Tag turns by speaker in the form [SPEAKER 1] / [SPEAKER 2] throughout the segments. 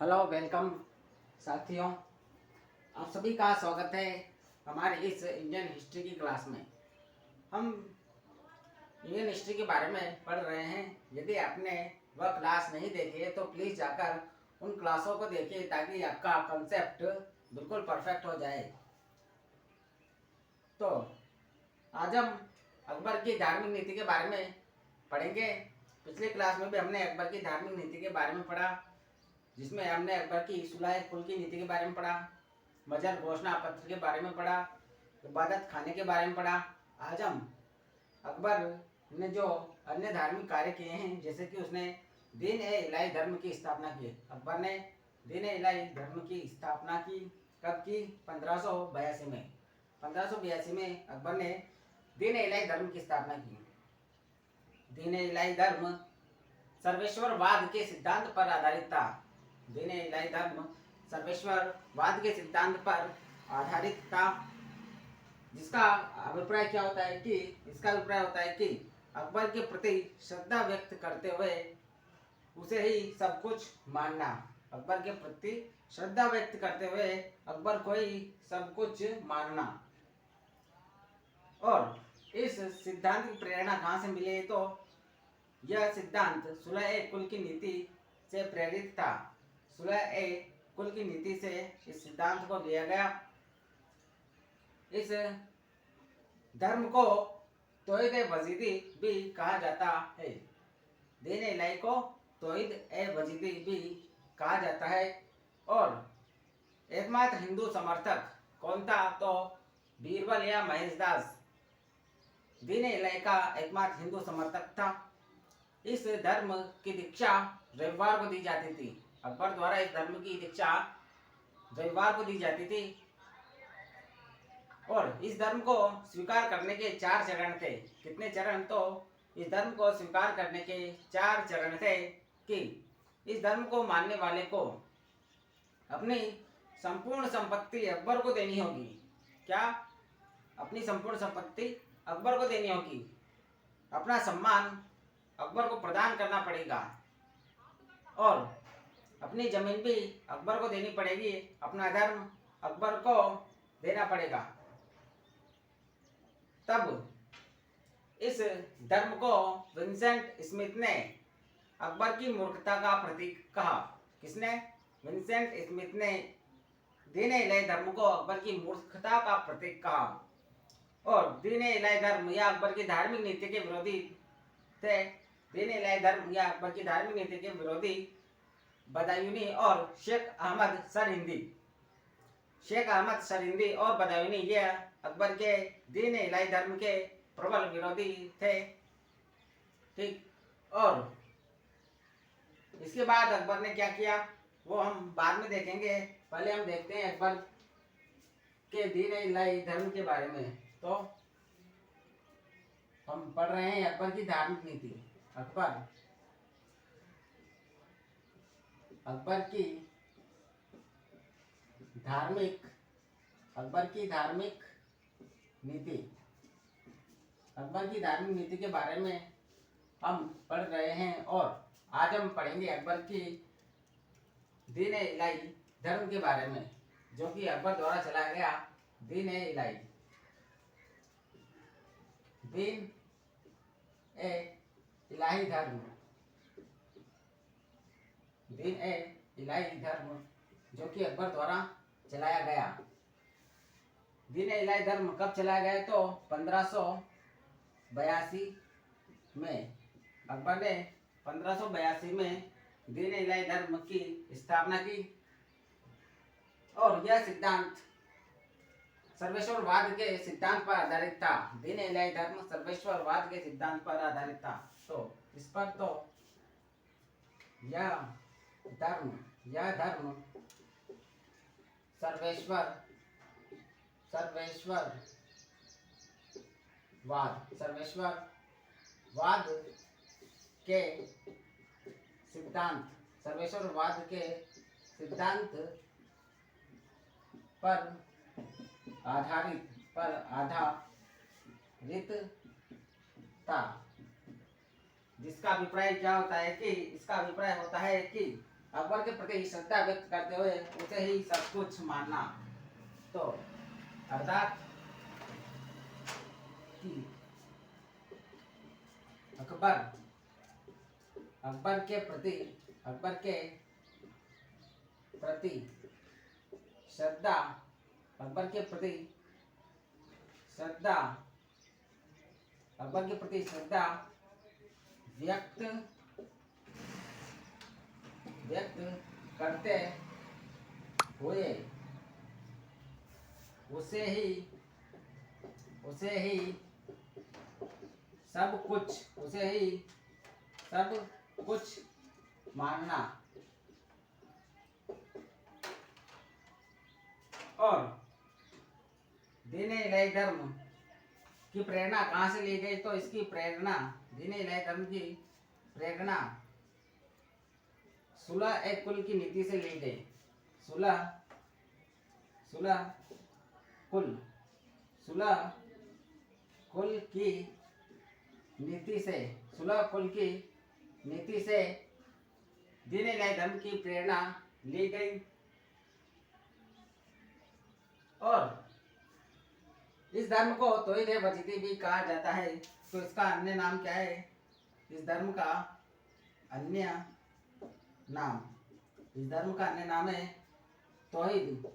[SPEAKER 1] Hello welcome साथियों, आप सभी का स्वागत है हमारे इस इंडियन हिस्ट्री की क्लास में। हम इंडियन हिस्ट्री के बारे में पढ़ रहे हैं। यदि आपने वह क्लास नहीं देखी है तो प्लीज़ जाकर उन क्लासों को देखिए ताकि आपका कंसेप्ट बिल्कुल परफेक्ट हो जाए। तो आज हम अकबर की धार्मिक नीति के बारे में पढ़ेंगे। पिछली क्लास में भी हमने अकबर की धार्मिक नीति के बारे में पढ़ा, जिसमें हमने अकबर की सुलह कुल की नीति के बारे में पढ़ा, मजर घोषणा पत्र के बारे में पढ़ा, इबादत खाने के बारे में पढ़ा। आज हम अकबर ने जो अन्य धार्मिक कार्य किए हैं, जैसे कि उसने दीन ए इलाही धर्म की स्थापना की। अकबर ने दीन ए इलाही धर्म की स्थापना की। कब की? 1582 में। 1582 में अकबर ने दीन ए इलाही धर्म की स्थापना की। दीन ए इलाही धर्म सर्वेश्वरवाद के सिद्धांत पर आधारित था। दीन ए इलाही धर्म सर्वेश्वरवाद के सिद्धांत पर आधारित था, जिसका अभिप्राय क्या होता है कि इसका अभिप्राय होता है कि अकबर के प्रति श्रद्धा व्यक्त करते हुए उसे ही सब कुछ मानना। अकबर के प्रति श्रद्धा व्यक्त करते हुए अकबर को ही सब कुछ मानना। और इस सिद्धांत की प्रेरणा कहाँ से मिली? तो यह सिद्धांत सुलह ए कुल की नीति से प्रेरित था। सुलह ए कुल की नीति से इस सिद्धांत को लिया गया। इस धर्म को तौहीद ए वजीदी भी कहा जाता है। दीन ए इलाही को तौहीद ए वजीदी भी कहा जाता है। और एकमात्र हिंदू समर्थक कौन था? तो बीरबल या महेशदास दीन ए इलाही का एकमात्र हिंदू समर्थक था। इस धर्म की दीक्षा रविवार को दी जाती थी। अकबर द्वारा इस धर्म की दीक्षा रविवार को दी जाती थी। और इस धर्म को स्वीकार करने के 4 चरण थे। कितने चरण? तो इस धर्म को स्वीकार करने के 4 चरण थे कि इस धर्म को मानने वाले को अपनी संपूर्ण संपत्ति अकबर को देनी होगी। क्या? अपनी संपूर्ण संपत्ति अकबर को देनी होगी। अपना सम्मान अकबर को प्रदान करना पड़ेगा और अपनी जमीन भी अकबर को देनी पड़ेगी। अपना धर्म अकबर को देना पड़ेगा। तब इस धर्म को विंसेंट स्मिथ ने अकबर की मूर्खता का प्रतीक कहा। किसने? विंसेंट स्मिथ ने दीन ए इलाही धर्म को अकबर की मूर्खता का प्रतीक कहा। और दीन ए इलाही धर्म या अकबर की धार्मिक नीति के विरोधी थे। दीन ए इलाही धर्म या अकबर की धार्मिक नीति के विरोधी बदायूनी और शेख अहमद सरहिंदी। शेख अहमद सरहिंदी और बदायूनी ये अकबर के दीन ए इलाही धर्म के प्रबल विरोधी थे। ठीक। और इसके बाद अकबर ने क्या किया वो हम बाद में देखेंगे। पहले हम देखते हैं अकबर के दीन ए इलाही धर्म के बारे में। तो हम पढ़ रहे हैं अकबर की धार्मिक नीति। अकबर की धार्मिक नीति। अकबर की धार्मिक नीति के बारे में हम पढ़ रहे हैं और आज हम पढ़ेंगे अकबर की दीन ए इलाही धर्म के बारे में, जो कि अकबर द्वारा चलाया गया दीन ए इलाही। दीन ए इलाही धर्म। दीन ए इलाही धर्म जो कि अकबर द्वारा चलाया गया। दीन ए इलाही धर्म कब चलाया गया? तो 1582 में। अकबर ने 1582 में दीन ए इलाही धर्म की स्थापना की। और यह सिद्धांत सर्वेश्वरवाद के सिद्धांत पर आधारित था। दीन ए इलाही धर्म सर्वेश्वरवाद के सिद्धांत पर आधारित था। तो इस पर तो यह धर्म सर्वेश्वरवाद के सिद्धांत पर आधारित था। जिसका अभिप्राय क्या होता है कि इसका अभिप्राय होता है कि अकबर के प्रति श्रद्धा व्यक्त करते हुए उसे ही सब कुछ मानना। तो अर्थात कि अकबर अकबर के प्रति अकबर के प्रति श्रद्धा अकबर के प्रति श्रद्धा अकबर के प्रति श्रद्धा व्यक्त व्यक्त करते हुए उसे ही सब कुछ मानना। और दीन इलाही धर्म की प्रेरणा कहाँ से ली गई? तो इसकी प्रेरणा दीन इलाही धर्म की प्रेरणा सुलह एक कुल की नीति से ली गई। सुलह कुल की नीति से दीन इलाही धर्म की प्रेरणा ली गई। और इस धर्म को तौहीद वजीदी भी कहा जाता है। तो इसका अन्य नाम क्या है? इस धर्म का अन्य नाम है तौहीद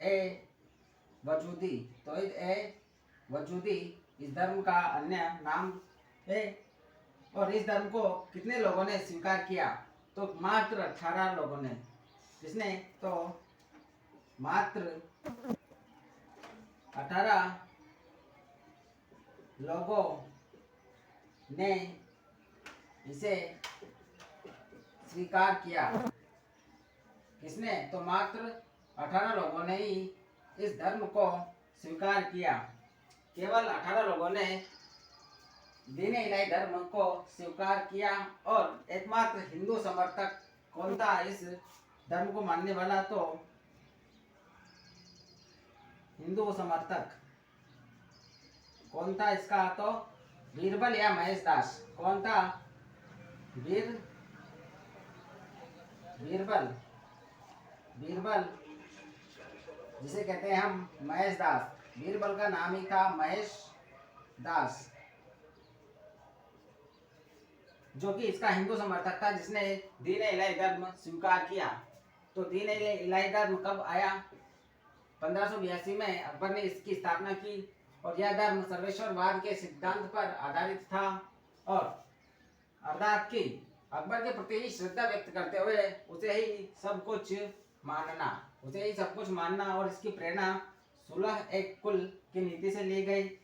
[SPEAKER 1] ए वजूदी इस धर्म का अन्य नाम है। और इस धर्म को कितने लोगों ने स्वीकार किया? तो मात्र 18 लोगों ने। किसने? तो मात्र 18 लोगों ने इसे स्वीकार किया। किसने? तो मात्र 18 लोगों ने ही इस धर्म को स्वीकार किया। केवल 18 लोगों ने दीन इलाही धर्म को स्वीकार किया। और एकमात्र हिंदू समर्थक कौन था इस धर्म को मानने वाला? तो हिंदू समर्थक कौन था इसका? तो बीरबल या महेश दास। कौन था? बीरबल जिसे कहते हैं हम महेश दास। बीरबल का नाम ही था महेश दास, जो कि इसका हिंदू समर्थक था, जिसने दीन इलाही धर्म स्वीकार किया। तो दीन इलाही धर्म कब आया? 1582 में अकबर ने इसकी स्थापना की। और यह धर्म सर्वेश्वरवाद के सिद्धांत पर आधारित था। और अर्थात कि अकबर के प्रति श्रद्धा व्यक्त करते हुए उसे ही सब कुछ मानना। और इसकी प्रेरणा सुलह एक कुल की नीति से ली गई।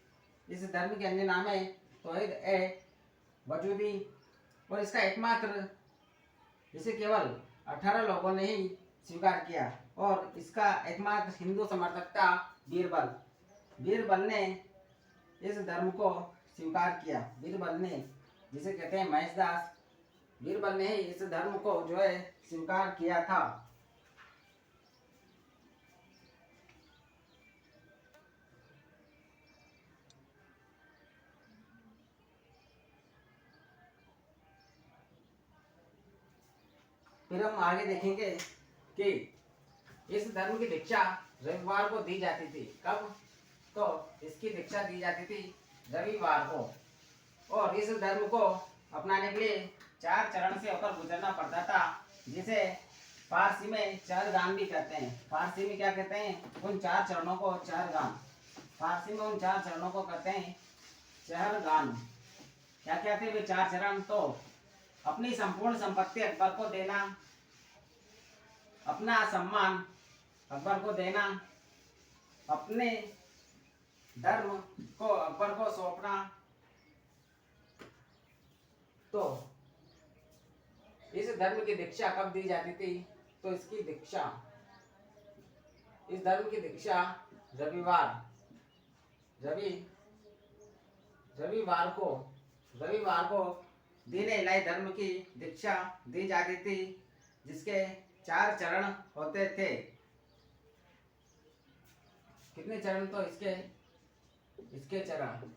[SPEAKER 1] इस धर्म के अन्य नाम है तौहीद ए वजूदी। और इसका एकमात्र इसे केवल 18 लोगों ने ही स्वीकार किया। और इसका एकमात्र हिंदू समर्थक था बीरबल ने इस धर्म को स्वीकार किया। बीरबल ने, जिसे कहते हैं महेश दास, बीरबल ने ही इस धर्म को जो है स्वीकार किया था। फिर हम आगे देखेंगे कि इस धर्म की दीक्षा रविवार को दी जाती थी। कब? तो इसकी दीक्षा दी जाती थी रविवार को। और इस धर्म को अपनाने के लिए 4 चरण से होकर गुजरना पड़ता था, जिसे फारसी में चहरगान भी कहते हैं। फारसी में क्या कहते हैं? उन 4 चरणों को चहरगान। फारसी में उन 4 चरणों को कहते हैं चहरगान। क्या क्या थे वे 4 चरण? तो अपनी संपूर्ण संपत्ति अकबर को देना, अपना सम्मान अकबर को देना, अपने धर्म को अकबर को सौंपना। तो इस धर्म की दीक्षा कब दी जाती थी? तो इस धर्म की दीक्षा रविवार को दीन इलाही धर्म की दीक्षा दी जाती थी, जिसके 4 चरण होते थे। कितने चरण? तो इसके चरण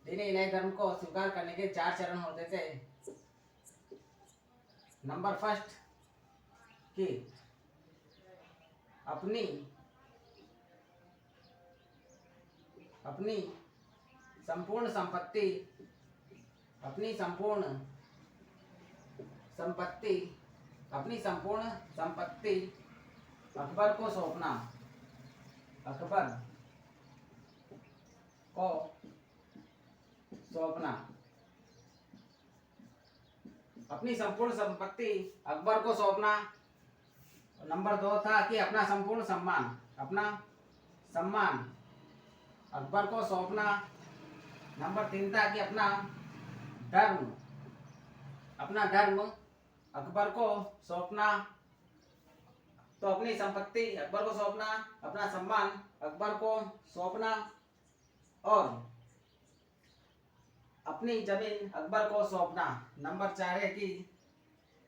[SPEAKER 1] दीन इलाही धर्म को स्वीकार करने के 4 चरण होते थे। नंबर फर्स्ट कि अपनी अपनी संपूर्ण संपत्ति अपनी संपूर्ण संपत्ति अकबर को सौंपना। अकबर को सौंपना। अपनी संपूर्ण संपत्ति अकबर को सौंपना। नंबर 2 था कि अपना संपूर्ण सम्मान अकबर को सौंपना। नंबर 3 था कि अपना धर्म अकबर को सौंपना। तो अपनी संपत्ति अकबर को सौंपना, अपना सम्मान अकबर को सौंपना और अपनी जमीन अकबर को सौंपना। नंबर 4 है कि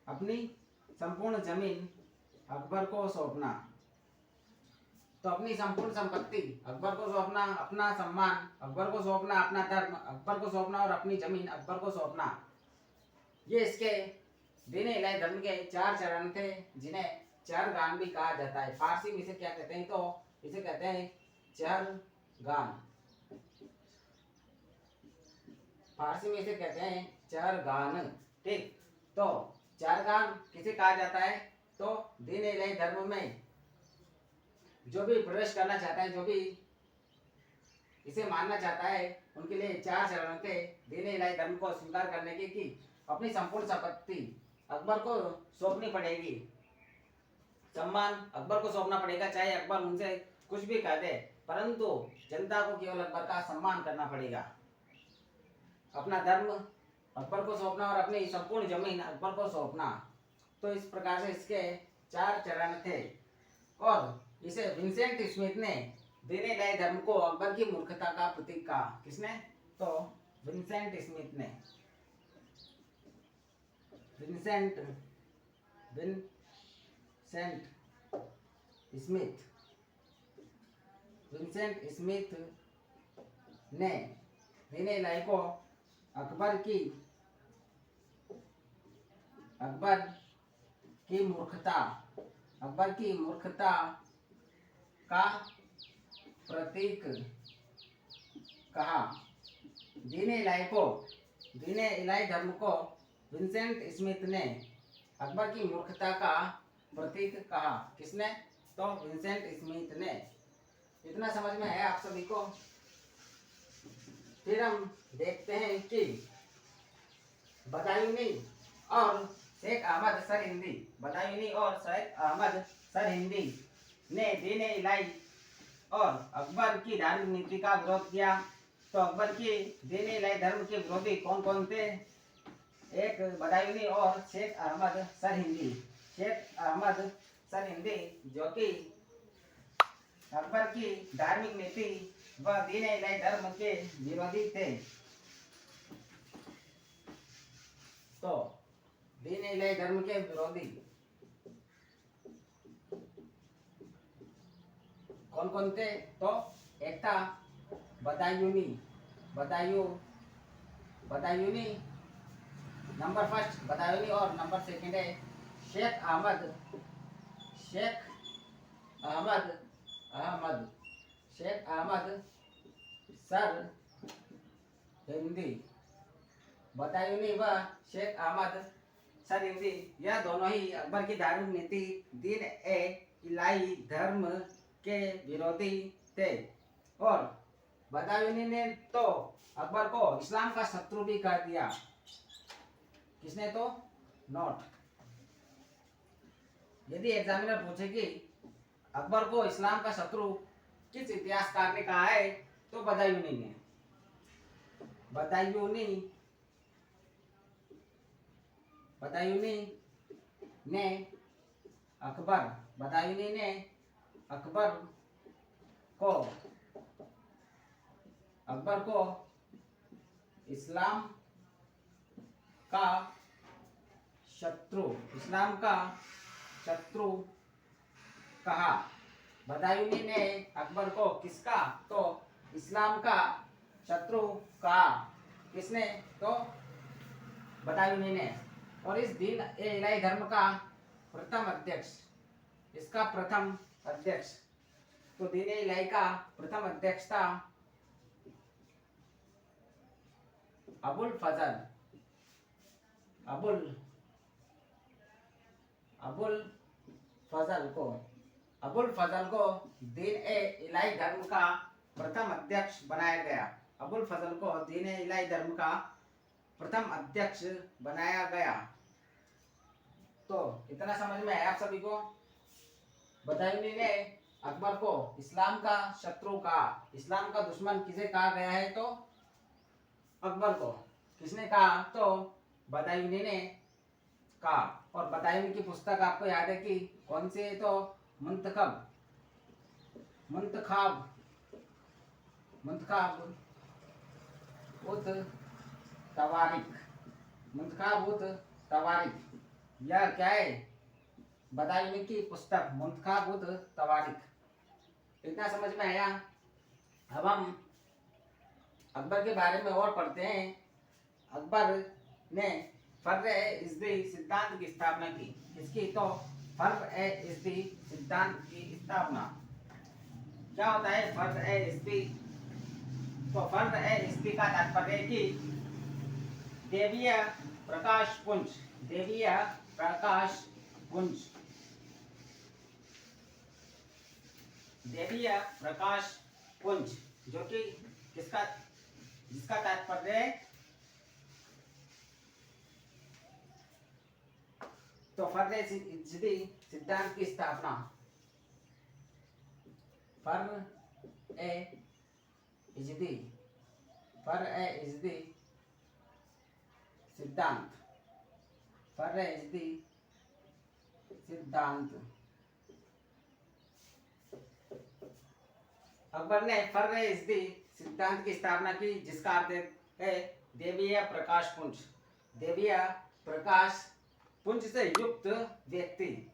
[SPEAKER 1] अपनी संपूर्ण जमीन अकबर को सौंपना। तो अपनी संपूर्ण संपत्ति अकबर को सौंपना, अपना सम्मान अकबर को सौंपना, अपना धर्म अकबर को सौंपना और अपनी जमीन अकबर को सौंपना। ये इसके दीन इलाही धर्म के 4 चरण थे, जिन्हें चरगान भी कहा जाता है। फारसी में इसे क्या कहते हैं? तो इसे कहते हैं चरगान। फारसी में इसे कहते हैं चरगान। ठीक, तो चरगान किसे कहा जाता है? तो दीन इलाही धर्म में जो भी प्रवेश करना चाहता है, जो भी इसे मानना चाहता है, उनके लिए 4 चरण थे दीन इलाही धर्म को स्वीकार करने के कि अपनी संपूर्ण संपत्ति अकबर को सौंपनी पड़ेगी, सम्मान अकबर को सौंपना पड़ेगा, चाहे अकबर उनसे कुछ भी कह दे, परंतु जनता को केवल अकबर का सम्मान करना पड़ेगा। अपना धर्म अकबर को सौंपना और अपनी संपूर्ण जमीन अकबर को सौंपना। तो इस प्रकार से इसके 4 चरण थे और इसे विंसेंट स्मिथ ने दीन इलाही धर्म को अकबर की मूर्खता का प्रतीक कहा। किसने? तो विंसेंट स्मिथ ने। विंसेंट स्मिथ ने दीन इलाही को अकबर की मूर्खता का प्रतीक कहा। दीन इलाही धर्म को विंसेंट स्मिथ ने अकबर की मूर्खता का प्रतीक कहा। किसने? तो विंसेंट स्मिथ ने। इतना समझ में है आप सभी को? फिर हम देखते हैं कि बदायूनी और शेख अहमद सरहिंदी ने दीन इलाही और अकबर की धार्मिक नीति का विरोध किया। तो अकबर की दीन इलाही धर्म के विरोधी कौन कौन थे? एक बदायूनी और शेख अहमद सरहिंदी जो कि अकबर की धार्मिक नीति व दीन इलाही धर्म के विरोधी थे। तो दीन इलाही धर्म के विरोधी कौन कौन थे? तो एक था बदायूनी। नंबर फर्स्ट बदायूनी और नंबर सेकंड है शेख अहमद सरहिंदी। बदायूनी व शेख अहमद सरहिंदी यह दोनों ही अकबर की धार्मिक नीति दीन इलाही धर्म के विरोधी थे और बदायूनी ने तो अकबर को इस्लाम का शत्रु भी कह दिया। किसने? तो नोट। यदि एग्जामिनर पूछे कि अकबर को इस्लाम का शत्रु किस इतिहासकार ने कहा है, तो बदायूनी ने। बदायूनी ने अकबर को इस्लाम का शत्रु कहा। बदायूनी ने अकबर को किसका? तो इस्लाम का शत्रु कहा। किसने? तो बदायूनी ने। और इस दीन ए इलाही धर्म का प्रथम अध्यक्ष, इसका प्रथम अध्यक्ष, तो दीन ए इलाही का प्रथम अध्यक्ष था अबुल फजल, अबुल अबुल फजल को, अबुल फजल को दीन ए इलाही धर्म का प्रथम अध्यक्ष बनाया गया। अबुल फजल को दीन ए इलाही धर्म का प्रथम अध्यक्ष बनाया गया। तो इतना समझ में आया आप सभी को? बदायूनी ने अकबर को इस्लाम का शत्रु कहा। इस्लाम का दुश्मन किसे कहा गया है? तो अकबर को। किसने कहा? तो बदायूनी ने कहा। और बदायूनी की पुस्तक आपको याद है कि कौन सी है? तो मुंतखब मुंतखाब मुंतखाब उत तवारिक, मुंतखाब उत तवारिक, यह क्या है? बदायूनी की पुस्तक मुंतखाब उत तवारिक। इतना समझ में आया? अब हम अकबर के बारे में और पढ़ते हैं। अकबर ने फर्र-ए-इज़्ज़ी सिद्धांत की स्थापना की। किसकी? तो फर्र-ए-इज़्ज़ी सिद्धांत की स्थापना। क्या होता है फर्र-ए-इज़्ज़ी? तो फर्र-ए-इज़्ज़ी का तात्पर्य है कि देवीय प्रकाश पुंज, देवीय प्रकाश पुंज, देवीय प्रकाश पुंज, जो कि किसका, जिसका तात्पर्य है, तो फर्र-ए-इज़्ज़ी सिद्धांत की स्थापना, फर्र-ए-इज़्ज़ी, फर्र-ए-इज़्ज़ी सिद्धांत, फर्र-ए-इज़्ज़ी सिद्धांत। अकबर ने फर्र-ए-इज़्ज़ी सिद्धांत की स्थापना की, जिसका अर्थ है देवीय प्रकाश पुंज, देवीय प्रकाश पुंज से युक्त व्यक्ति।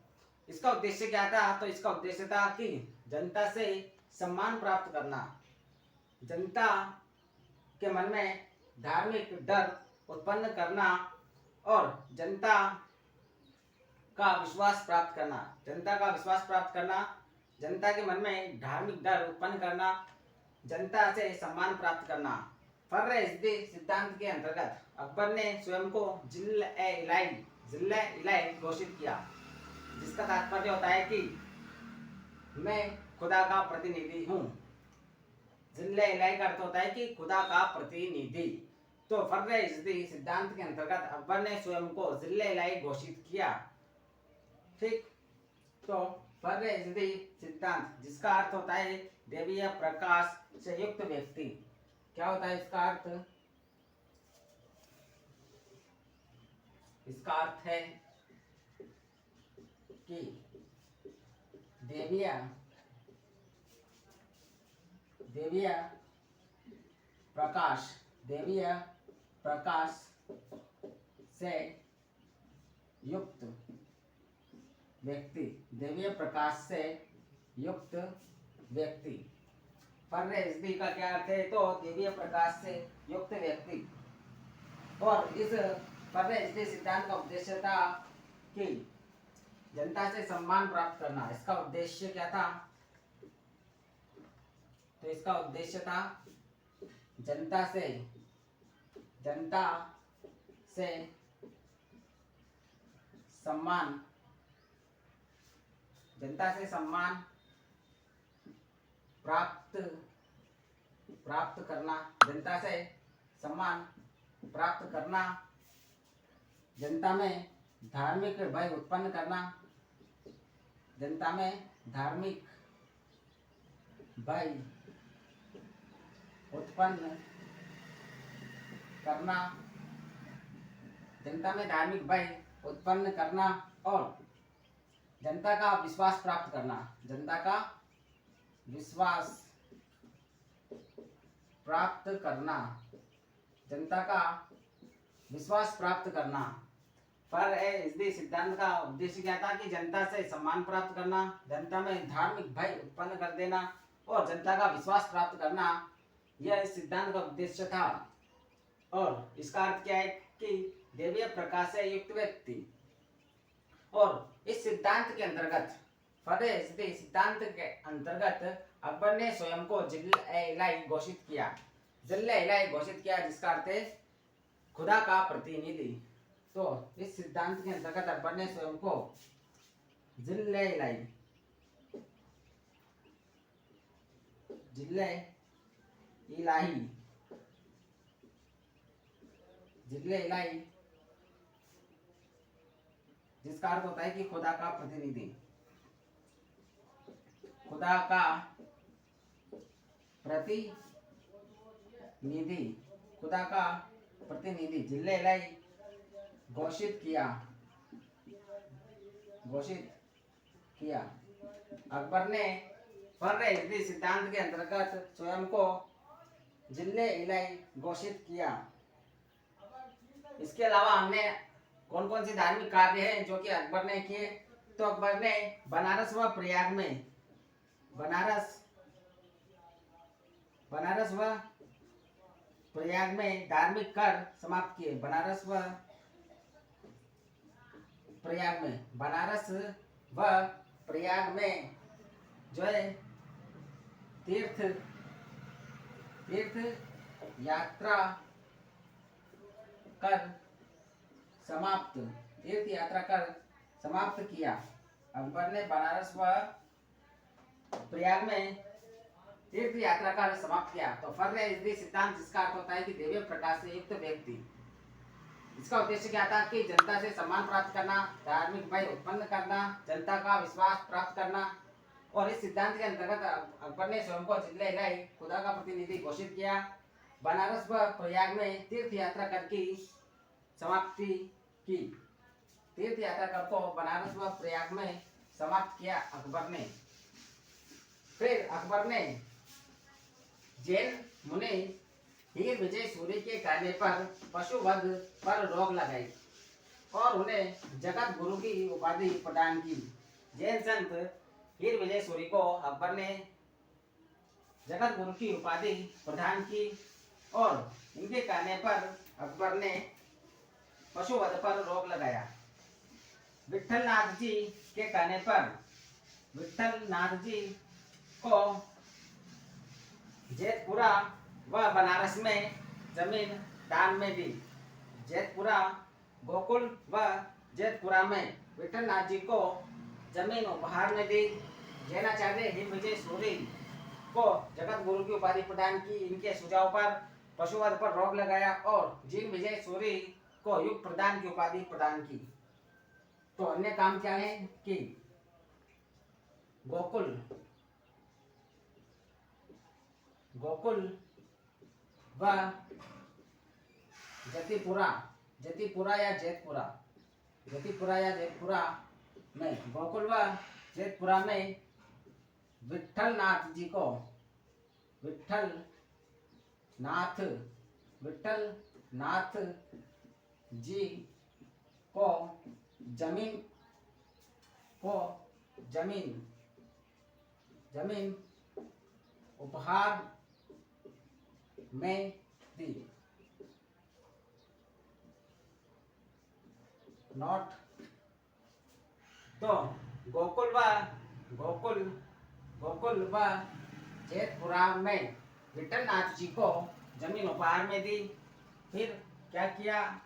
[SPEAKER 1] इसका उद्देश्य क्या था? तो इसका उद्देश्य था कि जनता से सम्मान प्राप्त करना, जनता के मन में धार्मिक डर उत्पन्न करना और जनता का विश्वास प्राप्त करना, जनता का विश्वास प्राप्त करना, जनता के मन में धार्मिक डर उत्पन्न करना, जनता से सम्मान प्राप्त करना। फर्र-ए-इज़्ज़ी सिद्धांत के अंतर्गत अकबर ने स्वयं को जिल्ल-ए-इलाही घोषित किया, जिसका तात्पर्य होता है कि मैं खुदा का प्रतिनिधि हूँ। जिल्ल-ए-इलाही का अर्थ होता है कि खुदा का प्रतिनिधि। तो फर्र-ए-इज़्ज़ी सिद्धांत के अंतर्गत अकबर ने स्वयं को जिल्ल-ए-इलाही घोषित किया। ठीक, तो फर्र-ए-इज़्ज़ी सिद्धांत, जिसका अर्थ होता है देवीय प्रकाश से युक्त व्यक्ति। क्या होता है इसका अर्थ? इसका अर्थ है कि देवीय प्रकाश, देवीय प्रकाश से युक्त व्यक्ति, देवीय प्रकाश से युक्त व्यक्ति। फर्र-ए-इज़्ज़ी का क्या अर्थ है? तो देवीय प्रकाश से युक्त व्यक्ति। और इस फर्र-ए-इज़्ज़ी सिद्धांत का उद्देश्य था कि जनता से सम्मान प्राप्त करना। इसका उद्देश्य क्या था? तो इसका उद्देश्य था जनता से सम्मान, जनता से सम्मान प्राप्त करना, जनता से सम्मान प्राप्त करना, जनता में धार्मिक भय उत्पन्न करना, जनता में धार्मिक भय उत्पन्न करना, जनता में धार्मिक भय उत्पन्न करना और जनता का विश्वास प्राप्त करना, जनता का विश्वास प्राप्त करना, जनता का विश्वास प्राप्त करना। फर्र-ए-इज़्ज़ी सिद्धांत का उद्देश्य क्या था? कि जनता से सम्मान प्राप्त करना, जनता में धार्मिक भय उत्पन्न कर देना और जनता का विश्वास प्राप्त करना, यह इस सिद्धांत का उद्देश्य था। और इसका अर्थ क्या है कि दैवीय प्रकाश से युक्त व्यक्ति। और इस सिद्धांत के अंतर्गत फर्रे सिद्धांत के अंतर्गत अकबर ने स्वयं को जिल-ए-इलाही घोषित किया। जिल-ए-इलाही घोषित किया जिसका अर्थ है खुदा का प्रतिनिधि। तो इस सिद्धांत के अंतर्गत अकबर ने स्वयं को जिल-ए-इलाही जिल-ए-इलाही जिल-ए-इलाही जिसका अर्थ होता है कि खुदा का प्रतिनिधि, खुदा का प्रतिनिधि, खुदा का प्रतिनिधि जिल-ए-इलाही घोषित किया, घोषित किया। अकबर ने फर्रे सिद्धांत के अंतर्गत स्वयं को जिल-ए-इलाही घोषित किया। इसके अलावा हमने कौन कौन से धार्मिक कार्य हैं जो कि अकबर ने किए, तो अकबर ने बनारस व प्रयाग में बनारस व प्रयाग में धार्मिक कर समाप्त किए। बनारस व प्रयाग में जो है तीर्थ यात्रा कर समाप्त किया। अकबर ने बनारस व प्रयाग में तीर्थ यात्रा कर समाप्त किया। तो फर्रे सिद्धांत जिसका अर्थ होता है कि दैवीय प्रकाश से युक्त व्यक्ति। इसका उद्देश्य क्या था कि जनता से सम्मान प्राप्त करना, धार्मिक भय उत्पन्न करना, जनता का विश्वास प्राप्त करना। और इस सिद्धांत के अंतर्गत अकबर ने स्वयं को जिल-ए-इलाही खुदा का प्रतिनिधि घोषित किया। बनारस व प्रयाग में तीर्थ यात्रा कर की समाप्ति की। तीर्थ यात्रा कर को बनारस व प्रयाग में समाप्त किया अकबर ने। फिर अकबर ने जैन मुनि हीर विजय सूर्य के कहने पर पशुवध पर रोक लगाई और उन्हें जगत गुरु की उपाधि प्रदान की। जैन संत हीर विजय सूर्य को अकबर ने जगत गुरु की उपाधि प्रदान की और इनके कहने पर अकबर ने पशुवध पर रोक लगाया। विठल नाथ जी के कहने पर विठल नाथ जी को जेतपुरा व बनारस में जमीन दान में दी। जेतपुरा, गोकुल व जेतपुरा में विठल नाथ जी को जमीन उपहार में दी। जैनाचार्य हीर विजय सूर्य को जगत गुरु की उपाधि प्रदान की। इनके सुझाव पर पशुवध पर रोक लगाया और जीन विजय सूर्य को युग प्रदान की उपाधि प्रदान की। तो अन्य काम क्या है कि गोकुल व जतिपुरा या जेतपुरा में गोकुल व जेतपुरा में विठल नाथ जी को जमीन उपहार में दी। नोट तो गोकुल व जेतपुरा में विठल नाथ जी को जमीन उपहार में दी। फिर क्या किया?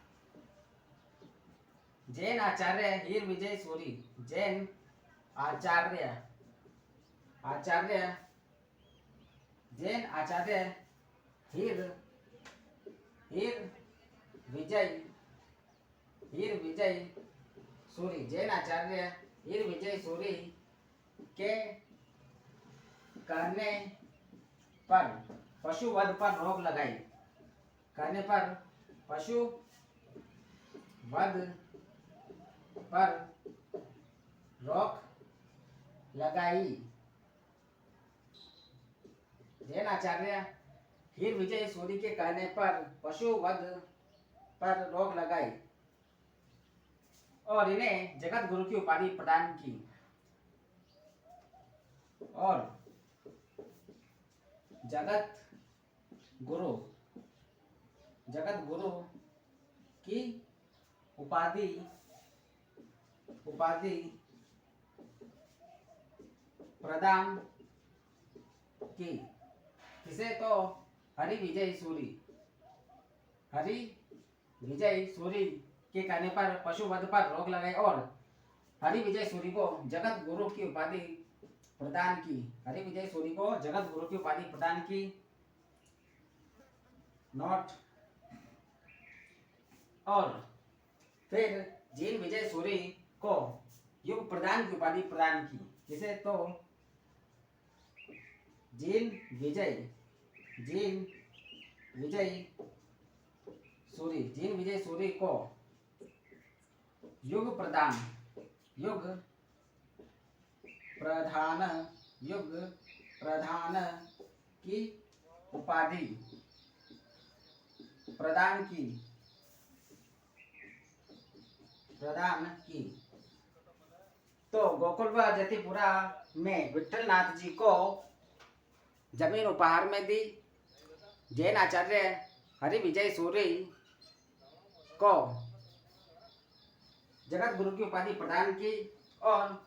[SPEAKER 1] जैन आचार्य हीर विजय सूरी जैन आचार्य हीर विजय सूरी जैन आचार्य हीर विजय सूरी के कहने पर पशुवध पर रोक लगाई। कहने पर पशुवध पर रोक लगाई। जैन आचार्य हीर विजय सूरी के कहने पर पशुवध पर रोक लगाई और इन्हें जगत गुरु की उपाधि प्रदान की। और जगत जगत गुरु की उपाधि प्रदान की। किसे? तो हरि विजय सूरी के कहने पर पशुवध पर रोक लगाई और हरि विजय सूरी को जगत गुरु की उपाधि प्रदान की। हरि विजय सूरी को जगत गुरु की उपाधि प्रदान की। नोट। और फिर जीन विजय सूरी को युग प्रदान की उपाधि प्रदान की। किसे? तो जीन विजय सूरी को युग प्रदान की उपाधि प्रदान की। तो गोकुल व जतिपुरा में विठलनाथ जी को जमीन उपहार में दी। जैन आचार्य हरि विजय सूरी को जगत गुरु की उपाधि प्रदान की और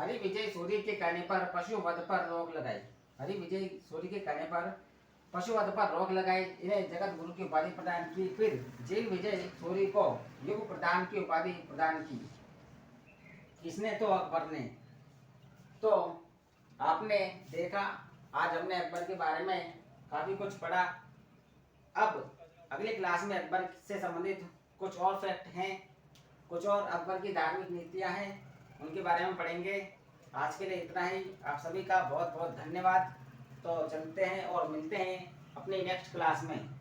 [SPEAKER 1] हरि विजय सूरी के कहने पर पशुवध पर रोक लगाई। हरि विजय सूरी के कहने पर पशुवध पर रोक लगाई, इन्हें जगत गुरु की उपाधि प्रदान की। फिर जीन विजय सूरी को युग प्रदान की उपाधि प्रदान की। किसने? तो अकबर ने। तो आपने देखा, आज हमने अकबर के बारे में काफी कुछ पढ़ा। अब अगली क्लास में अकबर से संबंधित कुछ और फैक्ट हैं, कुछ और अकबर की धार्मिक नीतियां हैं, उनके बारे में पढ़ेंगे। आज के लिए इतना ही। आप सभी का बहुत बहुत धन्यवाद। तो चलते हैं और मिलते हैं अपनी नेक्स्ट क्लास में।